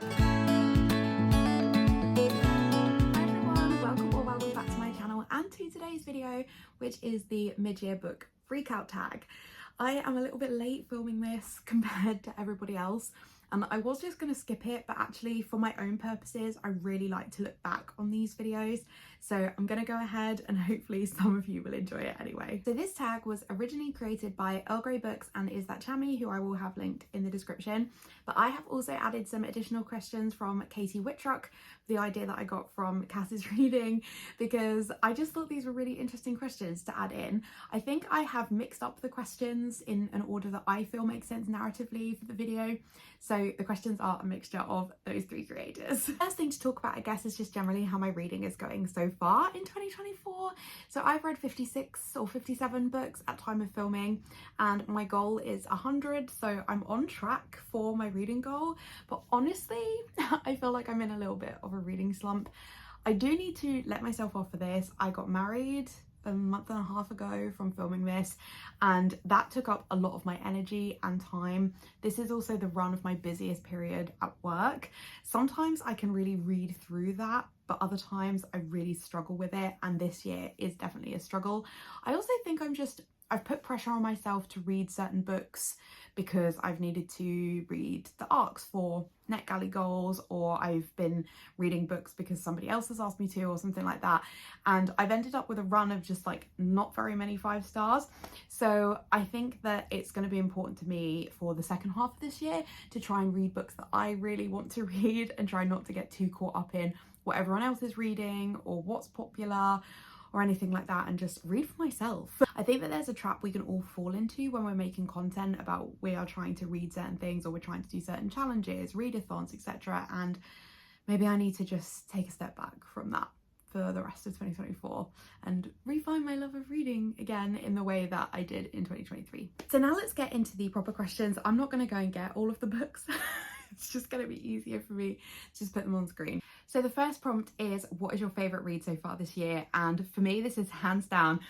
Welcome back to my channel and to today's video, which is the mid-year book freakout tag. I am a little bit late filming this compared to everybody else, and I was just going to skip it, but actually for my own purposes I really like to look back on these videos, so I'm going to go ahead and hopefully some of you will enjoy it anyway. So this tag was originally created by Earl Grey Books and Is That Chammy, who I will have linked in the description, but I have also added some additional questions from Katie Whitrock, the idea that I got from Cass's reading, because I just thought these were really interesting questions to add in. I think I have mixed up the questions in an order that I feel makes sense narratively for the video, so the questions are a mixture of those three creators. First thing to talk about, I guess, is just generally how my reading is going so far in 2024. So I've read 56 or 57 books at time of filming, and my goal is 100, so I'm on track for my reading goal, but honestly I feel like I'm in a little bit of a reading slump. I do need to let myself off for this. I got married a month and a half ago from filming this, and that took up a lot of my energy and time. This is also the run of my busiest period at work. Sometimes I can really read through that, but other times I really struggle with it, and this year is definitely a struggle. I also think I've put pressure on myself to read certain books because I've needed to read the arcs for NetGalley goals, or I've been reading books because somebody else has asked me to, or something like that, and I've ended up with a run of just like not very many 5 stars. So I think that it's going to be important to me for the second half of this year to try and read books that I really want to read and try not to get too caught up in what everyone else is reading or what's popular or anything like that, and just read for myself. I think that there's a trap we can all fall into when we're making content about we are trying to read certain things or we're trying to do certain challenges, readathons, etc. And maybe I need to just take a step back from that for the rest of 2024 and refine my love of reading again in the way that I did in 2023. So now let's get into the proper questions. I'm not going to go and get all of the books. It's just going to be easier for me to just put them on screen. So the first prompt is, what is your favourite read so far this year? And for me, this is hands down,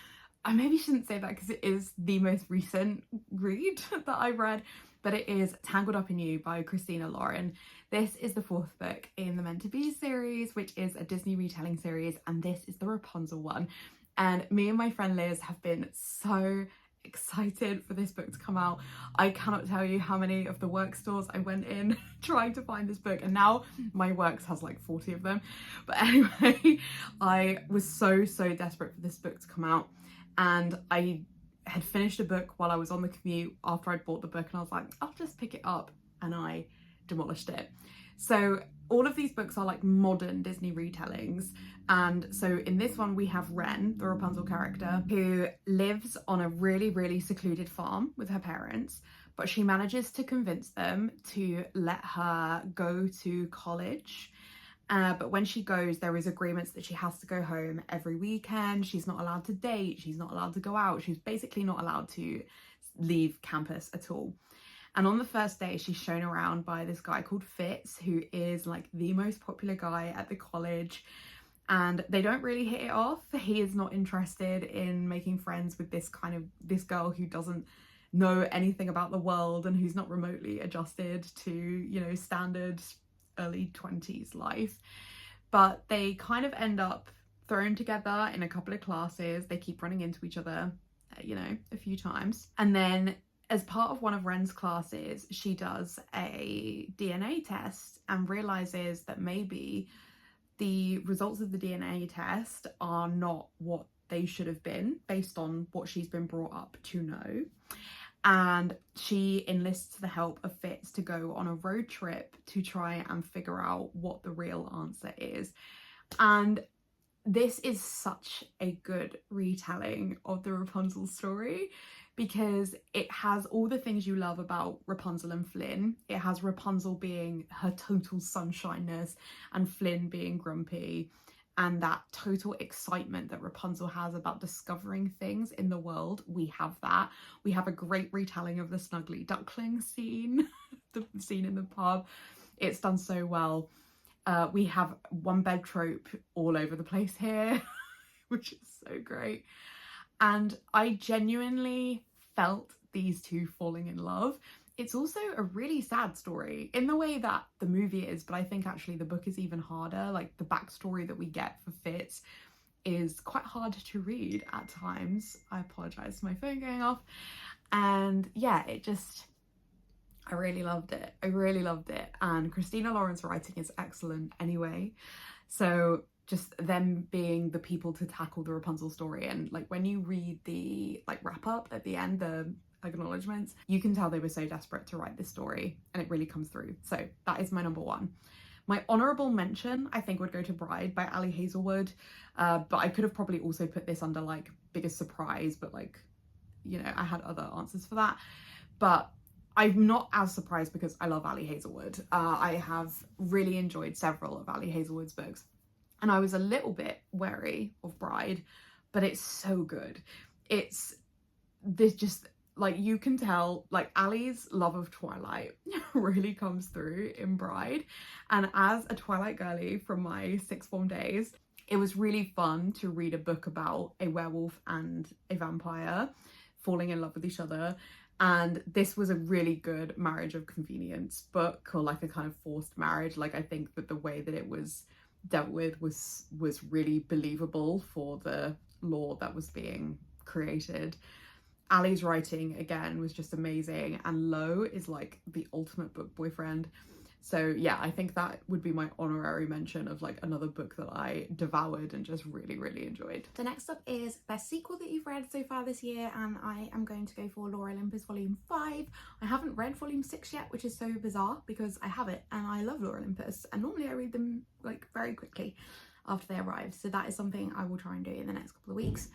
I maybe shouldn't say that because it is the most recent read that I read, but it is Tangled Up in You by Christina Lauren. This is the 4th book in the Meant to Be series, which is a Disney retelling series, and this is the Rapunzel one. And me and my friend Liz have been so excited for this book to come out. I cannot tell you how many of the work stores I went in trying to find this book, and now my works has like 40 of them. But anyway, I was so desperate for this book to come out, and I had finished a book while I was on the commute after I'd bought the book, and I was like, I'll just pick it up, and I demolished it. So all of these books are like modern Disney retellings, and so in this one we have Wren, the Rapunzel character, who lives on a really secluded farm with her parents, but she manages to convince them to let her go to college. But when she goes, there is agreements that she has to go home every weekend. She's not allowed to date, she's not allowed to go out, she's basically not allowed to leave campus at all. And on the first day, she's shown around by this guy called Fitz, who is like the most popular guy at the college. And they don't really hit it off. He is not interested in making friends with this girl who doesn't know anything about the world and who's not remotely adjusted to, you know, standard early 20s life. But they kind of end up thrown together in a couple of classes. They keep running into each other, you know, a few times. And then as part of one of Wren's classes, she does a DNA test and realizes that maybe the results of the DNA test are not what they should have been based on what she's been brought up to know. And she enlists the help of Fitz to go on a road trip to try and figure out what the real answer is. And this is such a good retelling of the Rapunzel story, because it has all the things you love about Rapunzel and Flynn. It has Rapunzel being her total sunshineness and Flynn being grumpy, and that total excitement that Rapunzel has about discovering things in the world. We have that. We have a great retelling of the Snuggly Duckling scene, the scene in the pub. It's done so well. We have one bed trope all over the place here, which is so great. And I genuinely felt these two falling in love. it's also a really sad story in the way that the movie is, but I think actually the book is even harder. Like the backstory that we get for Fitz is quite hard to read at times. I apologize for my phone going off. And yeah, I really loved it. I really loved it. And Christina Lauren's writing is excellent anyway. So just them being the people to tackle the Rapunzel story, and like when you read the like wrap up at the end, the acknowledgements, you can tell they were so desperate to write this story, and it really comes through. So that is my number one. My honourable mention, I think, would go to Bride by Ali Hazelwood, but I could have probably also put this under like biggest surprise, but like, you know, I had other answers for that. But I'm not as surprised because I love Ali Hazelwood. I have really enjoyed several of Ali Hazelwood's books, and I was a little bit wary of Bride, but it's so good. It's this just like, you can tell like Ali's love of Twilight really comes through in Bride. And as a Twilight girly from my sixth form days, it was really fun to read a book about a werewolf and a vampire falling in love with each other. And this was a really good marriage of convenience book, or like a kind of forced marriage. Like I think that the way that it was dealt with was really believable for the lore that was being created. Ali's writing again was just amazing, and Lo is like the ultimate book boyfriend. So yeah, I think that would be my honorary mention of like another book that I devoured and just really enjoyed. The next up is best sequel that you've read so far this year, and I am going to go for Lore Olympus Volume 5. I haven't read Volume 6 yet, which is so bizarre because I have it and I love Lore Olympus, and normally I read them like very quickly after they arrive. So that is something I will try and do in the next couple of weeks.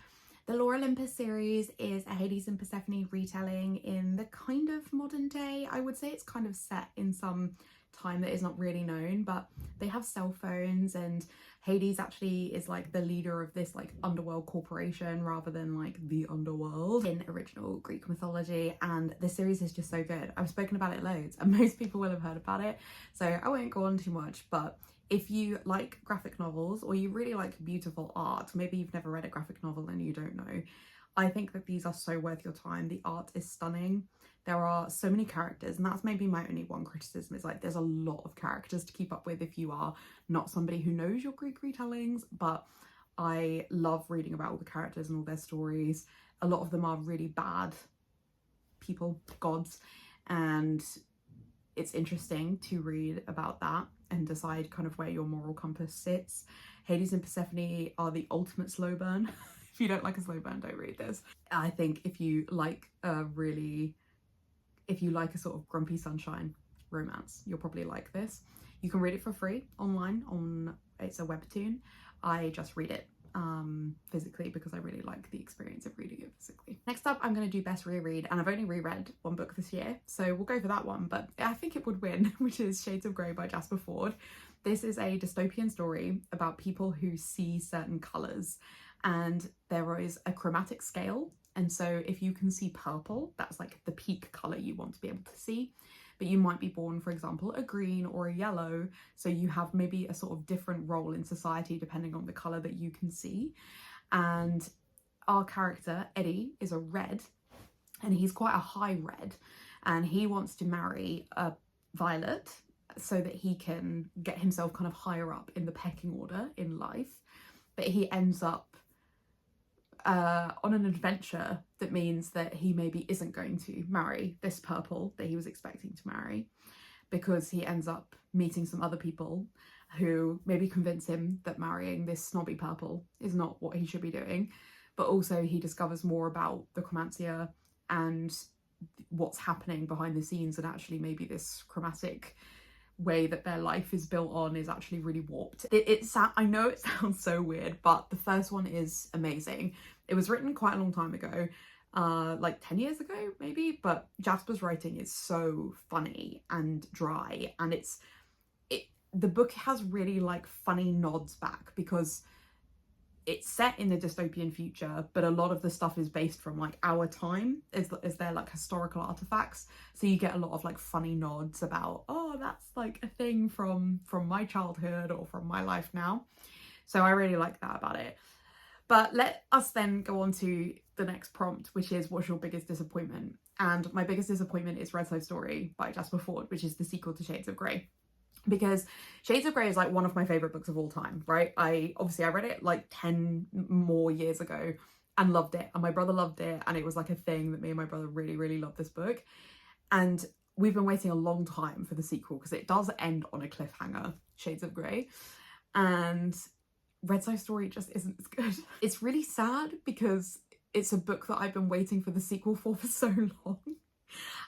The Lore Olympus series is a Hades and Persephone retelling in the kind of modern day. I would say it's kind of set in some time that is not really known, but they have cell phones, and Hades actually is like the leader of this like underworld corporation rather than like the underworld in original Greek mythology. And the series is just so good. I've spoken about it loads and most people will have heard about it, so I won't go on too much. But if you like graphic novels, or you really like beautiful art, maybe you've never read a graphic novel and you don't know, I think that these are so worth your time. The art is stunning. There are so many characters, and that's maybe my only one criticism, is like there's a lot of characters to keep up with if you are not somebody who knows your Greek retellings. But I love reading about all the characters and all their stories. A lot of them are really bad people, gods, and it's interesting to read about that and decide kind of where your moral compass sits. Hades and Persephone are the ultimate slow burn. If you don't like a slow burn, don't read this. I think if you like a sort of grumpy sunshine romance, you'll probably like this. You can read it for free online it's a webtoon. I just read it physically because I really like the experience of reading it physically. Next up, I'm going to do best reread, and I've only reread one book this year, so we'll go for that one, but I think it would win, which is Shades of Grey by Jasper Fforde. This is a dystopian story about people who see certain colours, and there is a chromatic scale, and so if you can see purple, that's like the peak colour you want to be able to see. But you might be born, for example, a green or a yellow, so you have maybe a sort of different role in society depending on the colour that you can see. And our character, Eddie, is a red, and he's quite a high red, and he wants to marry a violet so that he can get himself kind of higher up in the pecking order in life. But he ends up on an adventure that means that he maybe isn't going to marry this purple that he was expecting to marry, because he ends up meeting some other people who maybe convince him that marrying this snobby purple is not what he should be doing. But also he discovers more about the chromancia and what's happening behind the scenes, and actually maybe this chromatic way that their life is built on is actually really warped. I know it sounds so weird, but the first one is amazing. It was written quite a long time ago, like 10 years ago maybe, but Jasper's writing is so funny and dry, and the book has really like funny nods back because it's set in the dystopian future, but a lot of the stuff is based from like our time, is there like historical artifacts, so you get a lot of like funny nods about, oh, that's like a thing from my childhood or from my life now. So I really like that about it. But let us then go on to the next prompt, which is, what's your biggest disappointment? And my biggest disappointment is Red Side Story by Jasper Fforde, which is the sequel to Shades of Grey. Because Shades of Grey is like one of my favourite books of all time, right? I read it like 10 more years ago and loved it. And my brother loved it. And it was like a thing that me and my brother really, really loved this book. And we've been waiting a long time for the sequel because it does end on a cliffhanger, Shades of Grey. And Red Side Story just isn't as good. It's really sad because it's a book that I've been waiting for the sequel for so long.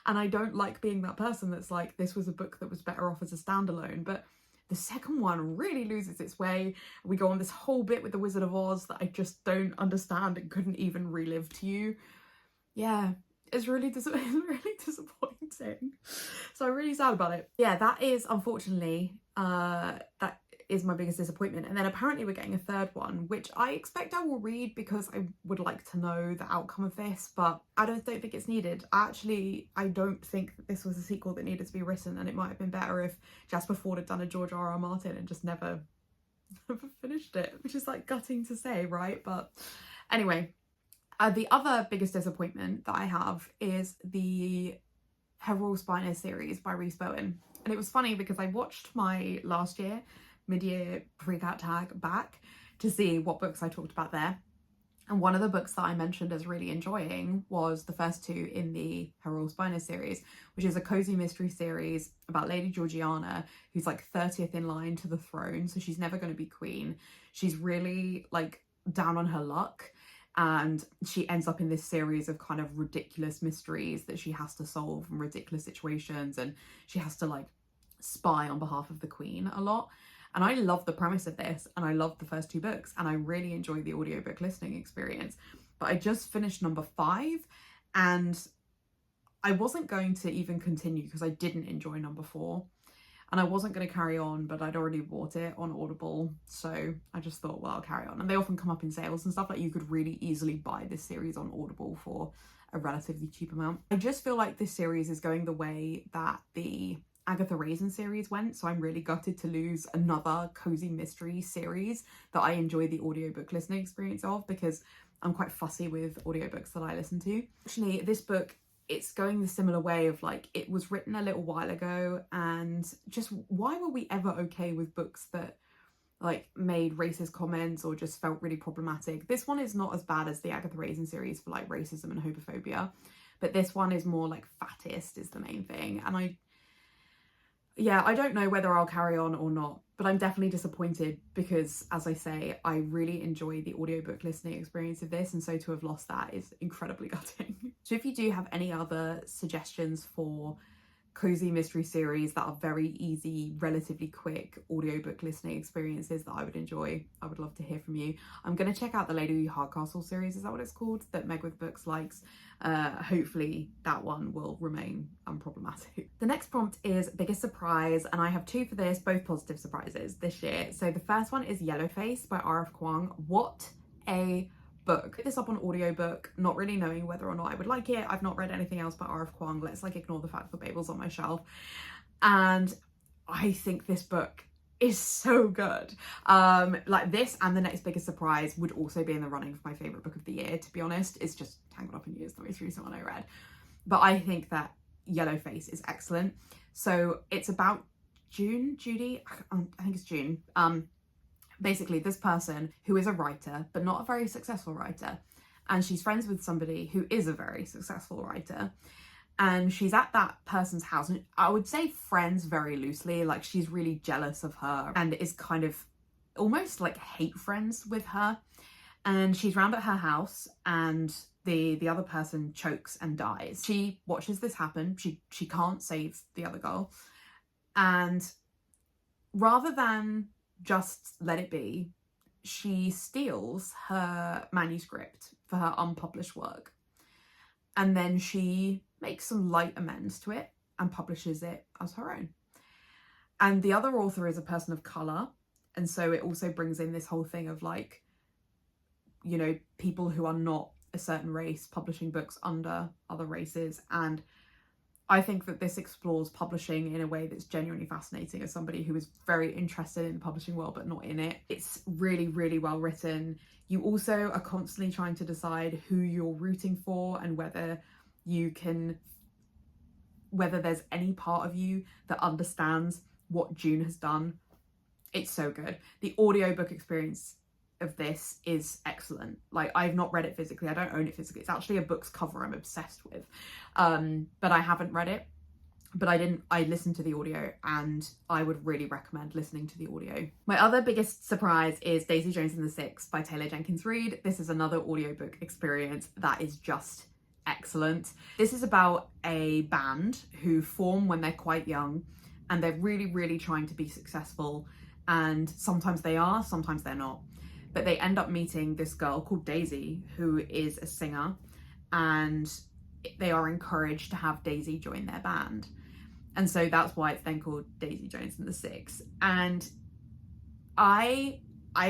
And I don't like being that person that's like, this was a book that was better off as a standalone. But the second one really loses its way. We go on this whole bit with the Wizard of Oz that I just don't understand and couldn't even relive to you. Yeah, it's really disappointing. So I'm really sad about it. Yeah, that is unfortunately, that is my biggest disappointment. And then apparently we're getting a third one, which I expect I will read because I would like to know the outcome of this, but I don't think it's needed. I don't think that this was a sequel that needed to be written, and it might have been better if Jasper Fforde had done a George R.R. Martin and just never finished it, which is like gutting to say, right? But anyway, the other biggest disappointment that I have is the Her Royal Spiners series by Rhys Bowen. And it was funny because I watched my last year mid-year freakout tag back to see what books I talked about there. And one of the books that I mentioned as really enjoying was the first two in the Her Royal Spiners series, which is a cozy mystery series about Lady Georgiana, who's like 30th in line to the throne. So she's never going to be queen. She's really like down on her luck. And she ends up in this series of kind of ridiculous mysteries that she has to solve in ridiculous situations. And she has to like spy on behalf of the queen a lot. And I love the premise of this, and I love the first two books, and I really enjoy the audiobook listening experience. But I just finished number 5, and I wasn't going to even continue because I didn't enjoy number 4. And I wasn't going to carry on, but I'd already bought it on Audible. So I just thought, well, I'll carry on. And they often come up in sales and stuff. Like you could really easily buy this series on Audible for a relatively cheap amount. I just feel like this series is going the way that the Agatha Raisin series went, so I'm really gutted to lose another cozy mystery series that I enjoy the audiobook listening experience of, because I'm quite fussy with audiobooks that I listen to. Actually, this book, it's going the similar way of like, it was written a little while ago, and just why were we ever okay with books that like made racist comments or just felt really problematic? This one is not as bad as the Agatha Raisin series for like racism and homophobia, but this one is more like fattest is the main thing. And I don't know whether I'll carry on or not, but I'm definitely disappointed because, as I say, I really enjoy the audiobook listening experience of this, and so to have lost that is incredibly gutting. So if you do have any other suggestions for cozy mystery series that are very easy, relatively quick audiobook listening experiences that I would enjoy, I would love to hear from you. I'm going to check out the Lady Hardcastle series, is that what it's called, that Meg with Books likes. Hopefully that one will remain unproblematic. The next prompt is biggest surprise, and I have 2 for this, both positive surprises this year. So the first one is Yellowface by R.F. Kuang. What a book. Picked this up on audiobook, not really knowing whether or not I would like it. I've not read anything else by R.F. Kuang. Let's like ignore the fact that Babel's on my shelf. And I think this book is so good. Like this and the next biggest surprise would also be in the running for my favourite book of the year, to be honest. It's just Tangled Up in You is the most recent one I read. But I think that Yellowface is excellent. So it's about Judy, I think it's June. Basically this person who is a writer, but not a very successful writer. And she's friends with somebody who is a very successful writer. And she's at that person's house, and I would say friends very loosely, like she's really jealous of her and is kind of almost like hate friends with her. And she's round at her house and the other person chokes and dies. She watches this happen. She can't save the other girl. And rather than just let it be, she steals her manuscript for her unpublished work. And then she makes some light amends to it and publishes it as her own. And the other author is a person of colour. And so it also brings in this whole thing of like, you know, people who are not a certain race publishing books under other races. And I think that this explores publishing in a way that's genuinely fascinating as somebody who is very interested in the publishing world but not in it. It's really, really well written. You also are constantly trying to decide who you're rooting for and whether you can, whether there's any part of you that understands what June has done, it's so good. The audiobook experience of this is excellent. Like, I've not read it physically, I don't own it physically. It's actually a book's cover I'm obsessed with, but I haven't read it. But I listened to the audio, and I would really recommend listening to the audio. My other biggest surprise is Daisy Jones and the Six by Taylor Jenkins Reid. This is another audiobook experience that is just excellent. This is about a band who form when they're quite young, and they're really, really trying to be successful. And sometimes they are, sometimes they're not. But they end up meeting this girl called Daisy, who is a singer, and they are encouraged to have Daisy join their band. And so that's why it's then called Daisy Jones and the Six. And I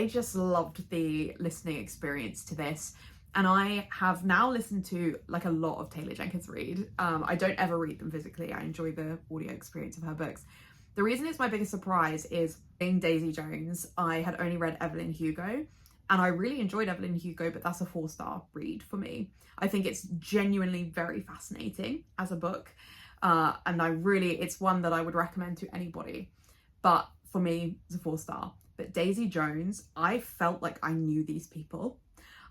just loved the listening experience to this. And I have now listened to like a lot of Taylor Jenkins Reid. I don't ever read them physically. I enjoy the audio experience of her books. The reason it's my biggest surprise is being Daisy Jones, I had only read Evelyn Hugo, and I really enjoyed Evelyn Hugo, but that's a 4-star read for me. I think it's genuinely very fascinating as a book. And it's one that I would recommend to anybody, but for me, it's a 4-star. But Daisy Jones, I felt like I knew these people.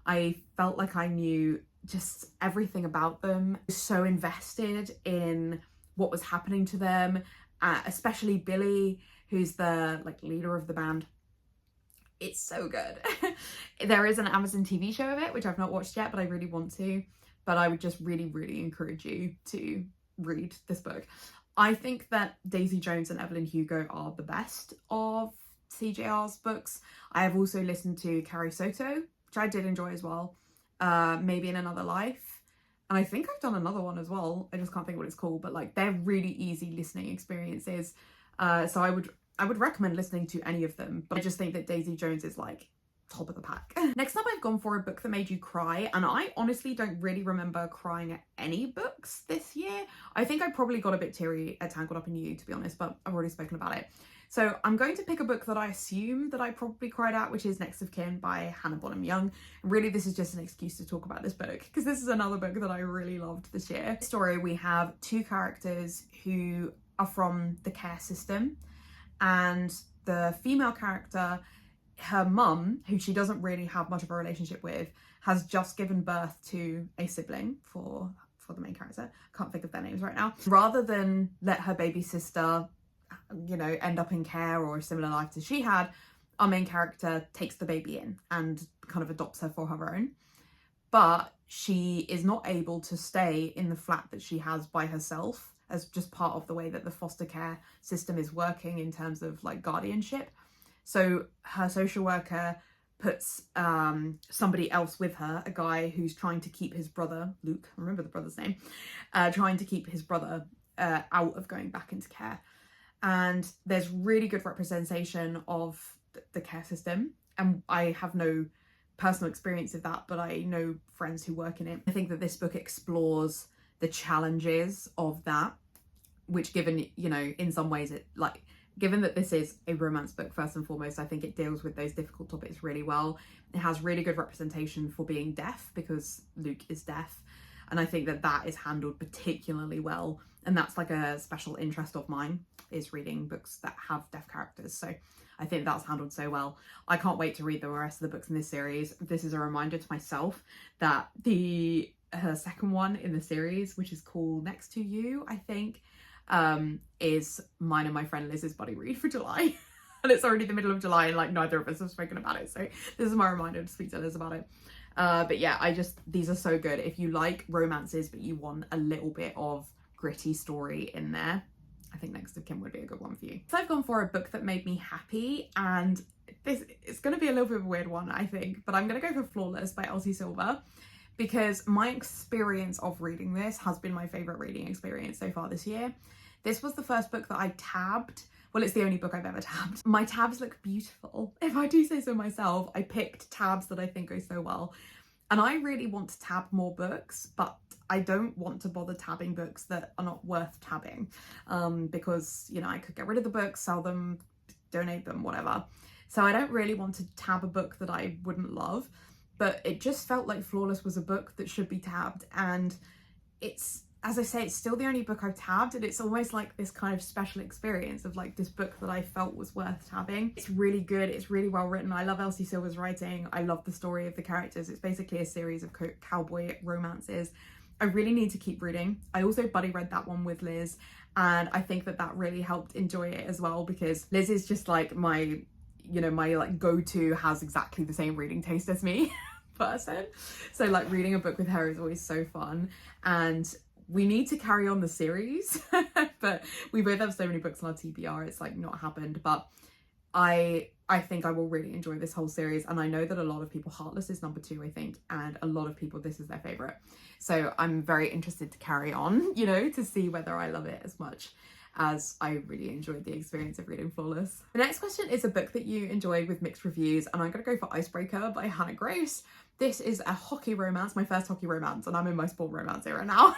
I felt like I knew just everything about them. So invested in what was happening to them, especially Billy, who's the like leader of the band. It's so good. There is an Amazon TV show of it, which I've not watched yet, but I really want to. But I would just really, really encourage you to read this book. I think that Daisy Jones and Evelyn Hugo are the best of CJR's books. I have also listened to Carrie Soto, which I did enjoy as well. Maybe in Another Life. And I think I've done another one as well. I just can't think what it's called, but like they're really easy listening experiences. So I would recommend listening to any of them, but I just think that Daisy Jones is like top of the pack. Next up, I've gone for a book that made you cry, and I honestly don't really remember crying at any books this year. I think I probably got a bit teary at Tangled Up in You, to be honest, but I've already spoken about it. So I'm going to pick a book that I assume that I probably cried at, which is Next of Kin by Hannah Bonham Young. And really, this is just an excuse to talk about this book, because this is another book that I really loved this year. In this story, we have two characters who are from the care system, and the female character, her mum, who she doesn't really have much of a relationship with, has just given birth to a sibling for the main character. I can't think of their names right now. Rather than let her baby sister, you know, end up in care or a similar life to she had, our main character takes the baby in and kind of adopts her for her own. But she is not able to stay in the flat that she has by herself, as just part of the way that the foster care system is working in terms of like guardianship. So her social worker puts somebody else with her, a guy who's trying to keep his brother, Luke, I remember the brother's name, trying to keep his brother out of going back into care. And there's really good representation of the care system. And I have no personal experience of that, but I know friends who work in it. I think that this book explores the challenges of that, which, given, you know, in some ways it like, given that this is a romance book first and foremost, I think it deals with those difficult topics really well. It has really good representation for being deaf, because Luke is deaf. And I think that that is handled particularly well. And that's like a special interest of mine, is reading books that have deaf characters. So I think that's handled so well. I can't wait to read the rest of the books in this series. This is a reminder to myself that her second one in the series, which is called Next to You, I think, is mine and my friend Liz's buddy read for July. And it's already the middle of July, and like neither of us have spoken about it, so this is my reminder to speak to Liz about it. But yeah, these are so good. If you like romances but you want a little bit of gritty story in there, I think Next of Kin would be a good one for you. So I've gone for a book that made me happy, and it's going to be a little bit of a weird one, I think, but I'm going to go for Flawless by Elsie Silver, because my experience of reading this has been my favourite reading experience so far this year. This was the first book that I tabbed. Well, it's the only book I've ever tabbed. My tabs look beautiful, if I do say so myself. I picked tabs that I think go so well. And I really want to tab more books, but I don't want to bother tabbing books that are not worth tabbing, because, you know, I could get rid of the books, sell them, donate them, whatever. So I don't really want to tab a book that I wouldn't love, but it just felt like Flawless was a book that should be tabbed. And it's, as I say, it's still the only book I've tabbed, and it's almost like this kind of special experience of like this book that I felt was worth tabbing. It's really good, it's really well written. I love Elsie Silver's writing. I love the story of the characters. It's basically a series of cowboy romances. I really need to keep reading. I also buddy read that one with Liz, and I think that that really helped enjoy it as well, because Liz is just like my, you know, my like go-to, has exactly the same reading taste as me person. So like reading a book with her is always so fun, and we need to carry on the series but we both have so many books on our TBR, it's like not happened. But I think I will really enjoy this whole series, and I know that a lot of people, Heartless is number 2 I think, and a lot of people this is their favorite, so I'm very interested to carry on, you know, to see whether I love it as much as I really enjoyed the experience of reading Flawless. The next question is a book that you enjoyed with mixed reviews, and I'm gonna go for Icebreaker by Hannah Grace. This is a hockey romance, my first hockey romance, and I'm in my sport romance era now.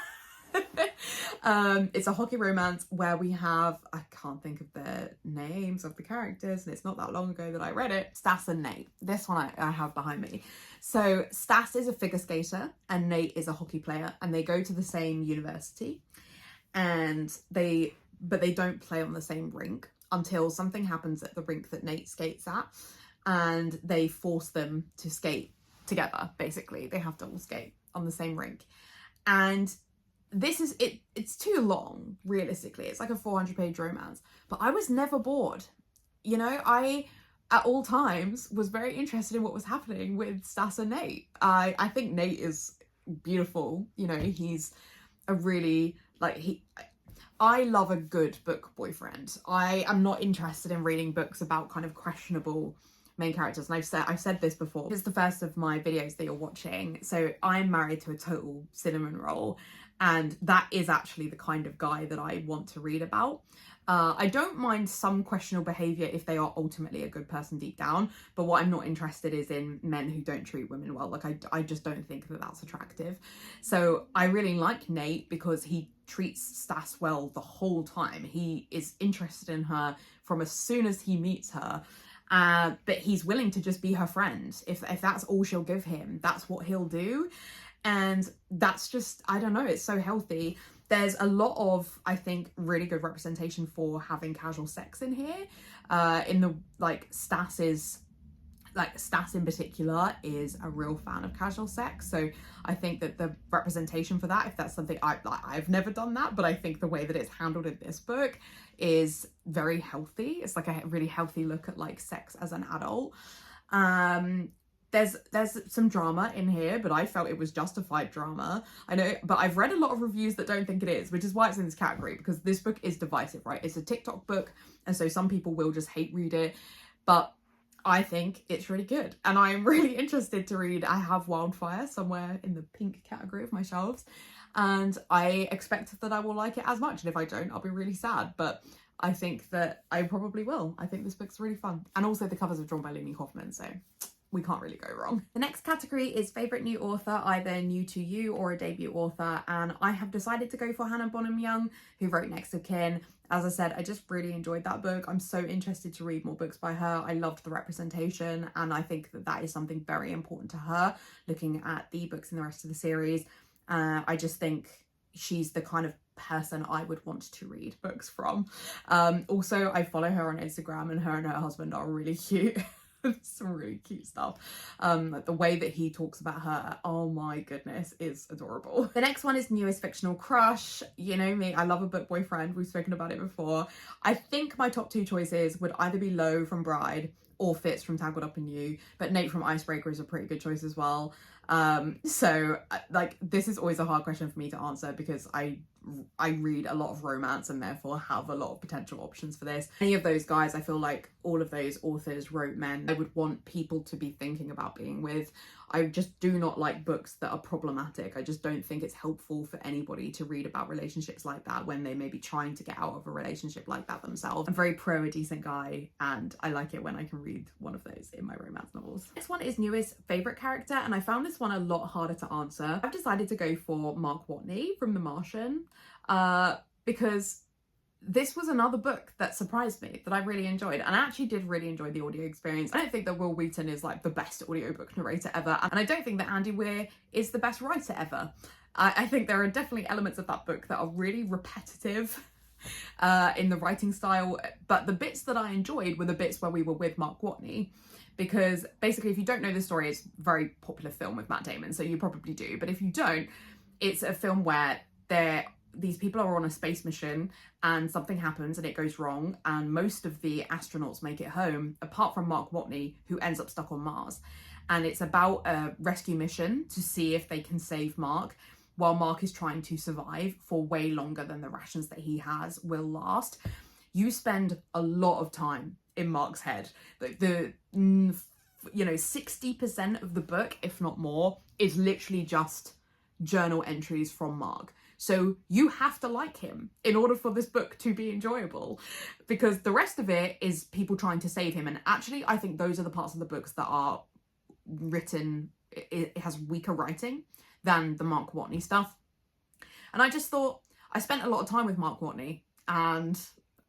It's a hockey romance where we have, I can't think of the names of the characters, and it's not that long ago that I read it, Stas and Nate. This one I have behind me. So Stas is a figure skater and Nate is a hockey player, and they go to the same university, and but they don't play on the same rink until something happens at the rink that Nate skates at, and they force them to skate together. Basically they have to all skate on the same rink, and this is it. It's too long, realistically. It's like a 400-page romance, but I was never bored. You know, I at all times was very interested in what was happening with Stas and Nate. I think Nate is beautiful. You know, he's a really I love a good book boyfriend. I am not interested in reading books about kind of questionable main characters, and I've said this before. It's the first of my videos that you're watching. So I'm married to a total cinnamon roll, and that is actually the kind of guy that I want to read about. I don't mind some questionable behaviour if they are ultimately a good person deep down, but what I'm not interested is in men who don't treat women well. Like I just don't think that that's attractive. So I really like Nate because he treats Stas well the whole time. He is interested in her from as soon as he meets her. But he's willing to just be her friend. If that's all she'll give him, that's what he'll do. And that's just, I don't know, it's so healthy. There's a lot of, I think, really good representation for having casual sex in here. In the, Stas in particular is a real fan of casual sex. So I think that the representation for that, if that's something I've never done that, but I think the way that it's handled in this book is very healthy. It's like a really healthy look at like sex as an adult. There's some drama in here, but I felt it was justified drama. I know, but I've read a lot of reviews that don't think it is, which is why it's in this category, because this book is divisive, right? It's a TikTok book, and so some people will just hate read it, but I think it's really good, and I'm really interested to read. I have Wildfire somewhere in the pink category of my shelves, and I expect that I will like it as much, and if I don't, I'll be really sad, but I think that I probably will. I think this book's really fun, and also the covers are drawn by Lini Hoffman, so we can't really go wrong. The next category is favourite new author, either new to you or a debut author, and I have decided to go for Hannah Bonham Young, who wrote Next of Kin. As I said, I just really enjoyed that book. I'm so interested to read more books by her. I loved the representation, and I think that that is something very important to her, looking at the books in the rest of the series. I just think she's the kind of person I would want to read books from. Also, I follow her on Instagram, and her husband are really cute. Some really cute stuff. The way that he talks about her, oh my goodness, is adorable. The next one is newest fictional crush. You know me, I love a book boyfriend. We've spoken about it before. I think my top 2 choices would either be Lo from Bride or Fitz from Tangled Up in You, but Nate from Icebreaker is a pretty good choice as well. So this is always a hard question for me to answer, because I read a lot of romance and therefore have a lot of potential options for this. Any of those guys, I feel like all of those authors wrote men I would want people to be thinking about being with. I just do not like books that are problematic. I just don't think it's helpful for anybody to read about relationships like that when they may be trying to get out of a relationship like that themselves. I'm very pro a decent guy, and I like it when I can read one of those in my romance novels. This one is newest favourite character, and I found this one a lot harder to answer. I've decided to go for Mark Watney from The Martian, because this was another book that surprised me, that I really enjoyed, and I actually did really enjoy the audio experience. I don't think that Will Wheaton is like the best audiobook narrator ever, and I don't think that Andy Weir is the best writer ever. I think there are definitely elements of that book that are really repetitive in the writing style, but the bits that I enjoyed were the bits where we were with Mark Watney, because basically, if you don't know the story, it's a very popular film with Matt Damon, so you probably do, but if you don't, it's a film where these people are on a space mission and something happens and it goes wrong, and most of the astronauts make it home, apart from Mark Watney, who ends up stuck on Mars. And it's about a rescue mission to see if they can save Mark, while Mark is trying to survive for way longer than the rations that he has will last. You spend a lot of time in Mark's head. The 60% of the book, if not more, is literally just journal entries from Mark. So you have to like him in order for this book to be enjoyable, because the rest of it is people trying to save him. And actually, I think those are the parts of the books that are written, it has weaker writing than the Mark Watney stuff. And I just thought, I spent a lot of time with Mark Watney, and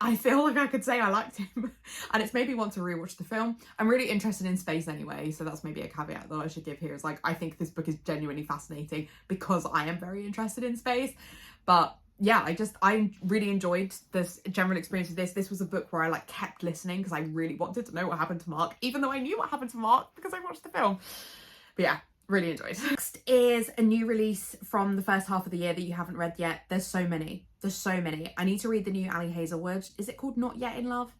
I feel like I could say I liked him. And it's made me want to rewatch the film. I'm really interested in space anyway, so that's maybe a caveat that I should give here, is like, I think this book is genuinely fascinating because I am very interested in space. But yeah, I really enjoyed this general experience of this. This was a book where I like kept listening because I really wanted to know what happened to Mark, even though I knew what happened to Mark because I watched the film. But yeah, really enjoyed. Next is a new release from the first half of the year that you haven't read yet. There's so many. I need to read the new Ali Hazelwood. Is it called Not Yet in Love?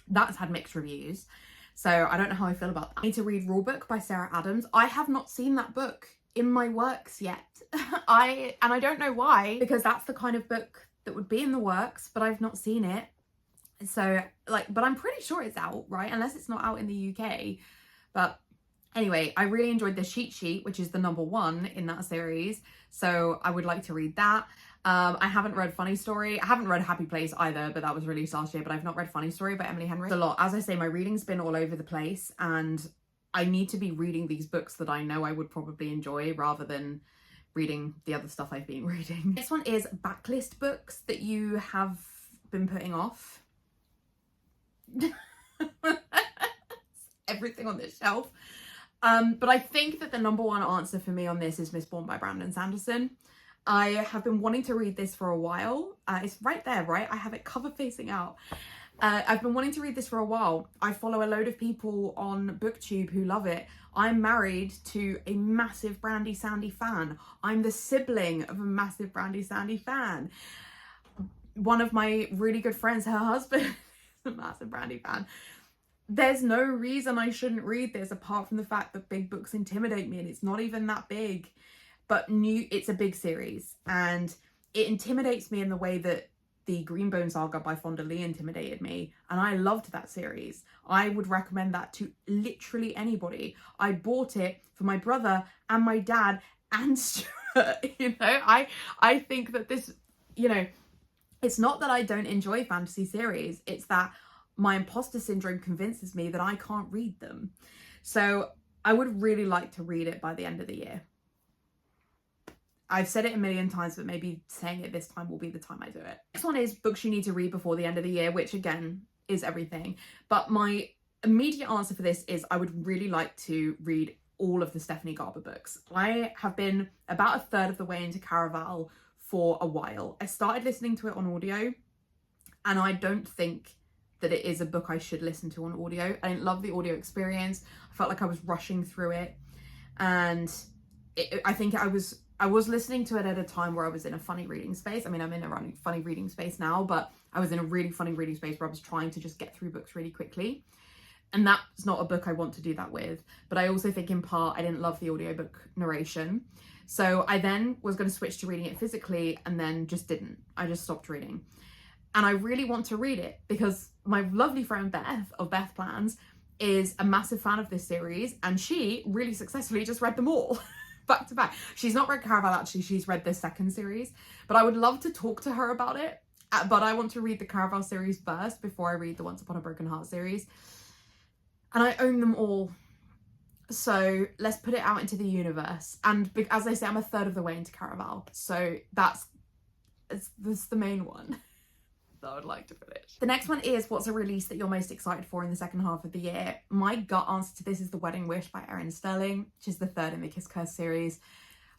That's had mixed reviews, so I don't know how I feel about that. I need to read Rulebook by Sarah Adams. I have not seen that book in my works yet. I don't know why, because that's the kind of book that would be in the works, but I've not seen it. So but I'm pretty sure it's out, right? Unless it's not out in the UK. But anyway, I really enjoyed the Cheat Sheet, which is the #1 in that series. So I would like to read that. I haven't read Funny Story. I haven't read Happy Place either, but that was released last year. But I've not read Funny Story by Emily Henry. It's a lot. As I say, my reading's been all over the place, and I need to be reading these books that I know I would probably enjoy rather than reading the other stuff I've been reading. This one is Backlist books that you have been putting off. Everything on this shelf. But I think that the #1 answer for me on this is Mistborn by Brandon Sanderson. I have been wanting to read this for a while. It's right there, right? I have it cover facing out. I've been wanting to read this for a while. I follow a load of people on BookTube who love it. I'm married to a massive Brandy Sandy fan. I'm the sibling of a massive Brandy Sandy fan. One of my really good friends, her husband, is a massive Brandy fan. There's no reason I shouldn't read this apart from the fact that big books intimidate me, and it's not even that big. But it's a big series, and it intimidates me in the way that the Greenbone Saga by Fonda Lee intimidated me, and I loved that series. I would recommend that to literally anybody. I bought it for my brother and my dad and Stuart. I think that this, it's not that I don't enjoy fantasy series, it's that my imposter syndrome convinces me that I can't read them. So I would really like to read it by the end of the year. I've said it a million times, but maybe saying it this time will be the time I do it. Next one is books you need to read before the end of the year, which again is everything. But my immediate answer for this is I would really like to read all of the Stephanie Garber books. I have been about a third of the way into Caraval for a while. I started listening to it on audio, and I don't think that it is a book I should listen to on audio. I didn't love the audio experience. I felt like I was rushing through it, and I think I was listening to it at a time where I was in a funny reading space. I mean, I'm in a funny reading space now, but I was in a really funny reading space where I was trying to just get through books really quickly. And that's not a book I want to do that with. But I also think in part, I didn't love the audiobook narration. So I then was going to switch to reading it physically, and then just didn't. I just stopped reading. And I really want to read it because my lovely friend Beth of Beth Plans is a massive fan of this series, and she really successfully just read them all. Back to back. She's not read Caraval actually, she's read the second series, but I would love to talk to her about it. But I want to read the Caraval series first before I read the Once Upon a Broken Heart series. And I own them all. So let's put it out into the universe. And as I say, I'm a third of the way into Caraval. So that's the main one. that I would like to finish. The next one is, what's a release that you're most excited for in the second half of the year? My gut answer to this is The Wedding Wish by Erin Sterling, which is the third in the Kiss Curse series.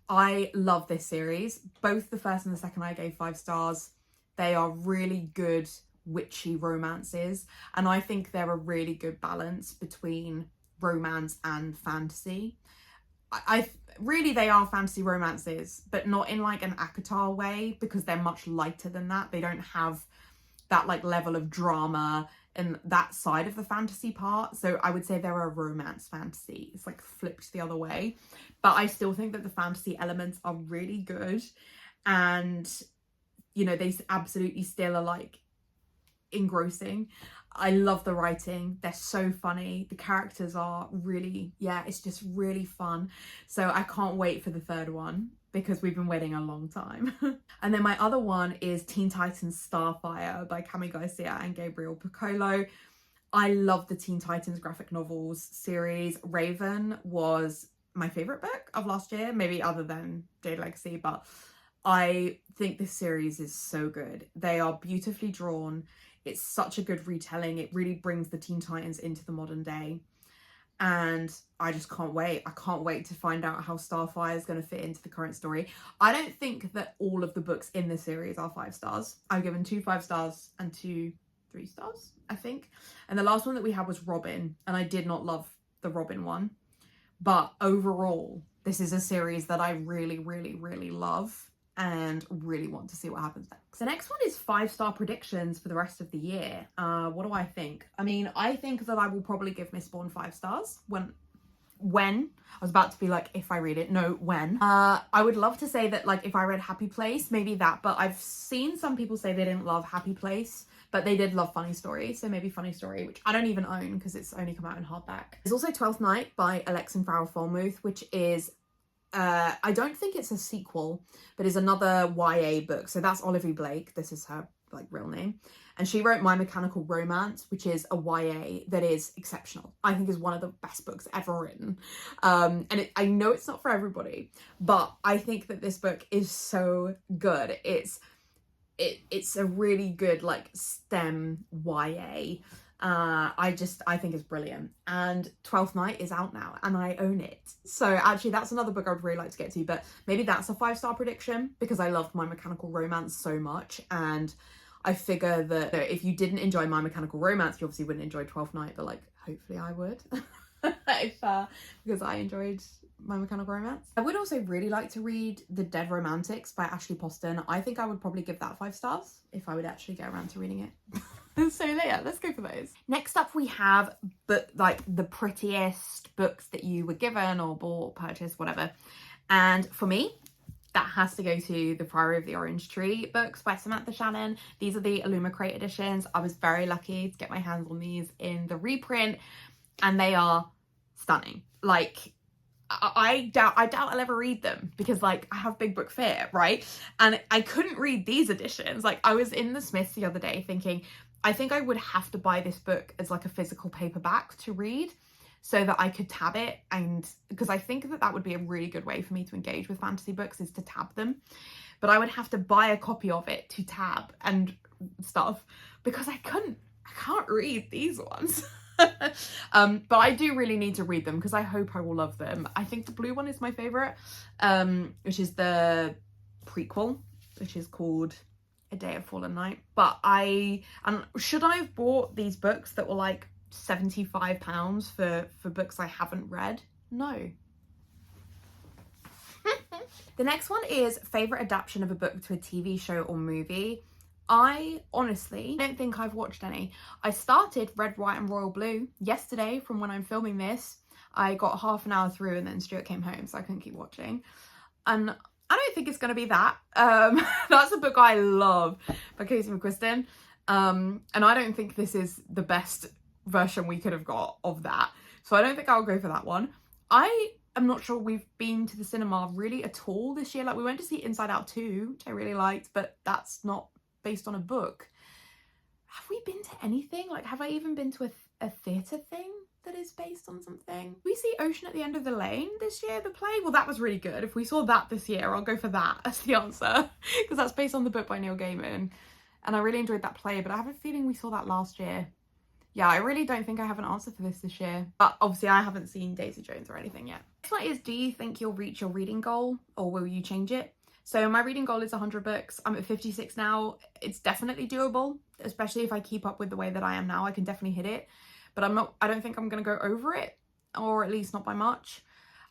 I love this series. Both the first and the second I gave 5 stars. They are really good witchy romances, and I think they're a really good balance between romance and fantasy. I really, they are fantasy romances, but not in like an ACOTAR way, because they're much lighter than that. They don't have that like level of drama and that side of the fantasy part. So I would say they're a romance fantasy. It's like flipped the other way, but I still think that the fantasy elements are really good, and you know, they absolutely still are like engrossing. I love the writing. They're so funny. The characters are really, yeah, it's just really fun. So I can't wait for the third one, because we've been waiting a long time. And then my other one is Teen Titans Starfire by Cami Garcia and Gabriel Piccolo. I love the Teen Titans graphic novels series. Raven was my favourite book of last year, maybe other than Jade Legacy, but I think this series is so good. They are beautifully drawn. It's such a good retelling. It really brings the Teen Titans into the modern day. And I just can't wait. I can't wait to find out how Starfire is going to fit into the current story. I don't think that all of the books in the series are 5 stars. I've given 2 5 stars and 2 3 stars, I think. And the last one that we had was Robin, and I did not love the Robin one. But overall, this is a series that I really, really, really love and really want to see what happens next. The next one is 5-star predictions for the rest of the year. What do I think? I mean, I think that I will probably give Mistborn 5 stars when I was about to be like, if I read it, no, when. I would love to say that, like, if I read Happy Place, maybe that, but I've seen some people say they didn't love Happy Place, but they did love Funny Story, so maybe Funny Story, which I don't even own because it's only come out in hardback. There's also 12th Night by Alexin Farrell-Fallmuth, which is I don't think it's a sequel, but is another YA book. So that's Olivia Blake. This is her like real name. And she wrote My Mechanical Romance, which is a YA that is exceptional. I think is one of the best books ever written. And I know it's not for everybody, but I think that this book is so good. It's a really good like STEM YA. I think it's brilliant. And 12th Night is out now and I own it. So actually that's another book I would really like to get to, but maybe that's a 5-star prediction because I loved My Mechanical Romance so much. And I figure that if you didn't enjoy My Mechanical Romance, you obviously wouldn't enjoy 12th Night, but like hopefully I would because I enjoyed My Mechanical Romance. I would also really like to read The Dead Romantics by Ashley Poston. I think I would probably give that 5 stars if I would actually get around to reading it. So yeah, let's go for those. Next up we have like the prettiest books that you were given or bought, purchased, whatever. And for me, that has to go to the Priory of the Orange Tree books by Samantha Shannon. These are the Illumicrate editions. I was very lucky to get my hands on these in the reprint and they are stunning. Like I doubt I'll ever read them because like I have big book fear, right? And I couldn't read these editions. Like I was in the Smiths the other day thinking, I think I would have to buy this book as like a physical paperback to read so that I could tab it, and because I think that would be a really good way for me to engage with fantasy books is to tab them. But I would have to buy a copy of it to tab and stuff because I can't read these ones. But I do really need to read them because I hope I will love them. I think the blue one is my favorite, which is the prequel, which is called A Day of Fallen Night. But should I have bought these books that were like £75 for books I haven't read? No. The next one is favourite adaptation of a book to a TV show or movie. I honestly don't think I've watched any. I started Red, White and Royal Blue yesterday from when I'm filming this. I got half an hour through and then Stuart came home, so I couldn't keep watching. And I don't think it's going to be that. That's a book I love by Casey McQuiston. And I don't think this is the best version we could have got of that. So I don't think I'll go for that one. I am not sure we've been to the cinema really at all this year. Like we went to see Inside Out 2, which I really liked, but that's not based on a book. Have we been to anything? Like have I even been to a theatre thing that is based on something? We see Ocean at the End of the Lane this year, the play. Well, that was really good. If we saw that this year, I'll go for that as the answer because that's based on the book by Neil Gaiman. and I really enjoyed that play, but I have a feeling we saw that last year. Yeah, I really don't think I have an answer for this year, but obviously I haven't seen Daisy Jones or anything yet. Next one is, do you think you'll reach your reading goal or will you change it? So my reading goal is 100 books. I'm at 56 now. It's definitely doable, especially if I keep up with the way that I am now. I can definitely hit it, but I don't think I'm going to go over it, or at least not by much.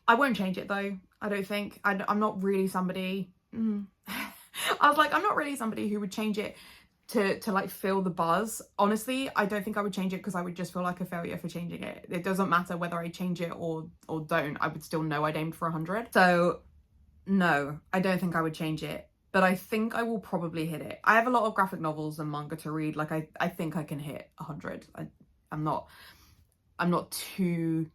I won't change it though. I don't think. I'm not really somebody. I was like, I'm not really somebody who would change it to like feel the buzz. Honestly, I don't think I would change it because I would just feel like a failure for changing it. It doesn't matter whether I change it or don't. I would still know I'd aimed for 100. So no, I don't think I would change it, but I think I will probably hit it. I have a lot of graphic novels and manga to read. Like I think I can hit 100. I'm not too.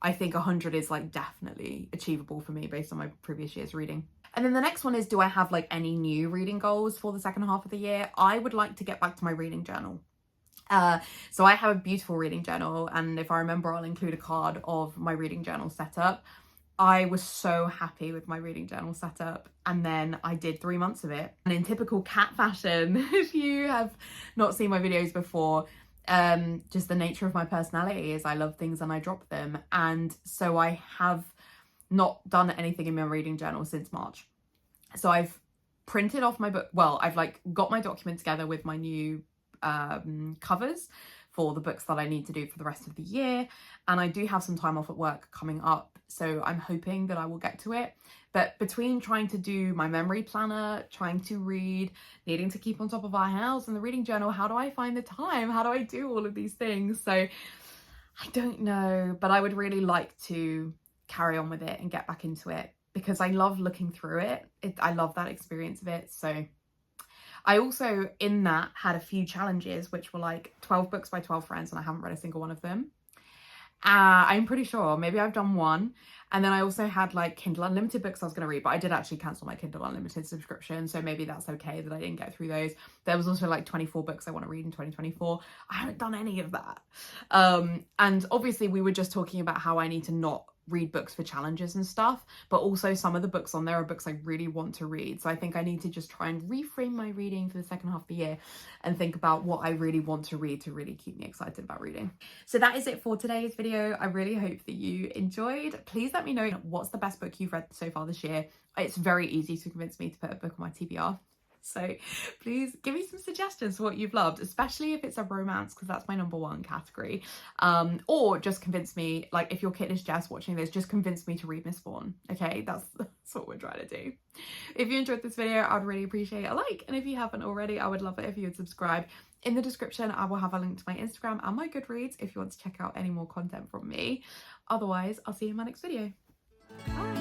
I think 100 is like definitely achievable for me based on my previous year's reading. And then the next one is, do I have like any new reading goals for the second half of the year? I would like to get back to my reading journal. So I have a beautiful reading journal, and if I remember, I'll include a card of my reading journal setup. I was so happy with my reading journal setup, and then I did 3 months of it. And in typical cat fashion, if you have not seen my videos before, just the nature of my personality is I love things and I drop them. And so I have not done anything in my reading journal since March. So I've printed off my book. Well, I've like got my document together with my new covers for the books that I need to do for the rest of the year. And I do have some time off at work coming up, so I'm hoping that I will get to it. But between trying to do my memory planner, trying to read, needing to keep on top of our house and the reading journal, how do I find the time? How do I do all of these things? So I don't know, but I would really like to carry on with it and get back into it because I love looking through it. I love that experience of it. So I also, in that, had a few challenges, which were like 12 books by 12 friends, and I haven't read a single one of them. I'm pretty sure. Maybe I've done one. And then I also had like Kindle Unlimited books I was going to read, but I did actually cancel my Kindle Unlimited subscription. So maybe that's okay that I didn't get through those. There was also like 24 books I want to read in 2024. I haven't done any of that. And obviously we were just talking about how I need to not read books for challenges and stuff, but also some of the books on there are books I really want to read. So I think I need to just try and reframe my reading for the second half of the year and think about what I really want to read to really keep me excited about reading. So that is it for today's video. I really hope that you enjoyed. Please let me know what's the best book you've read so far this year. It's very easy to convince me to put a book on my TBR. So please give me some suggestions for what you've loved, especially if it's a romance, because that's my #1 category. Or just convince me, like if your kid is just watching this, just convince me to read Miss Fawn. Okay, that's what we're trying to do. If you enjoyed this video, I'd really appreciate a like. And if you haven't already, I would love it if you would subscribe. In the description, I will have a link to my Instagram and my Goodreads if you want to check out any more content from me. Otherwise, I'll see you in my next video. Bye.